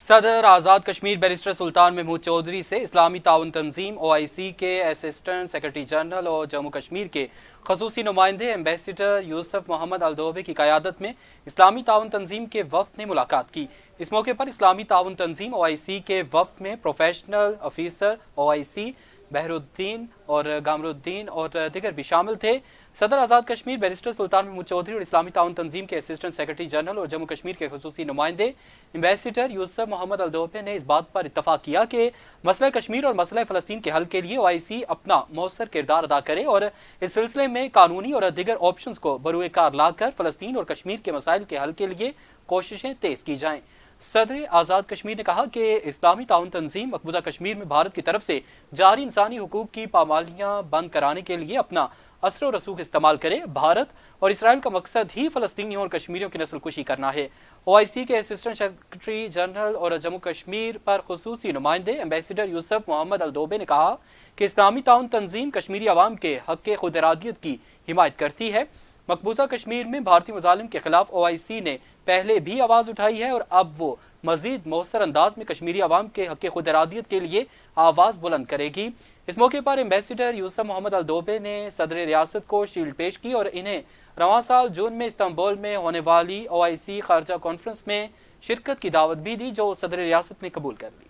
सदर आज़ाद कश्मीर बैरिस्टर सुल्तान महमूद चौधरी से इस्लामी ताउन तंजीम OIC के असिस्टेंट सेक्रेटरी जनरल और जम्मू कश्मीर के खसूसी नुमाइंदे एम्बेसडर यूसुफ मोहम्मद अलदोबे की क़यादत में इस्लामी ताउन तंजीम के वफ़द ने मुलाकात की। इस मौके पर इस्लामी ताउन तंजीम OIC के वफ़द में प्रोफेशनल ऑफिसर OIC बहरुद्दीन और गामरुद्दीन और दीगर भी शामिल थे। सदर आज़ाद कश्मीर बैरिस्टर सुल्तान महमूद चौधरी और इस्लामी ताउन तंजीम के असिस्टेंट सेक्रेटरी जनरल और जम्मू कश्मीर के खसूसी नुमाइंदे एम्बेसडर यूसुफ मोहम्मद अलदोबे ने इस बात पर इत्तफाक किया कि मसला कश्मीर और मसला फ़लस्तीन के हल के लिए OIC अपना मौसर किरदार अदा करे और इस सिलसिले में कानूनी और दीगर ऑप्शंस को बरूए कार लाकर फ़लस्तीन और कश्मीर के मसाइल के हल के लिए कोशिशें तेज़ की जाएँ। सदर आज़ाद कश्मीर ने कहा कि इस्लामी ताउन तंजीम मकबूजा कश्मीर में भारत की तरफ से जारी इंसानी हुकूक की पामालियाँ बंद कराने के लिए अपना असर और रसूख इस्तेमाल करे। भारत और इसराइल का मकसद ही फ़लस्तीनियों और कश्मीरियों की नस्ल कुशी करना है। OIC के असिस्टेंट सेक्रेटरी जनरल और जम्मू कश्मीर पर खसूसी नुमाइंदे एम्बेसडर यूसुफ मोहम्मद अलदोबे ने कहा कि इस्लामी ताउन तंजीम कश्मीरी अवाम के हक़ खुद इरादियत की हिमायत करती है। मकबूजा कश्मीर में भारतीय मुजालिम के खिलाफ OIC ने पहले भी आवाज़ उठाई है और अब वो मजीद मौसर अंदाज में कश्मीरी अवाम के हक़ खुद इरादियत के लिए आवाज़ बुलंद करेगी। इस मौके पर एम्बेसडर यूसुफ मोहम्मद अलदोबे ने सदर रियासत को शील्ड पेश की और इन्हें रवां साल जून में इस्तांबुल में होने वाली OIC खारजा कॉन्फ्रेंस में शिरकत की दावत भी दी, जो सदर रियासत ने कबूल कर ली।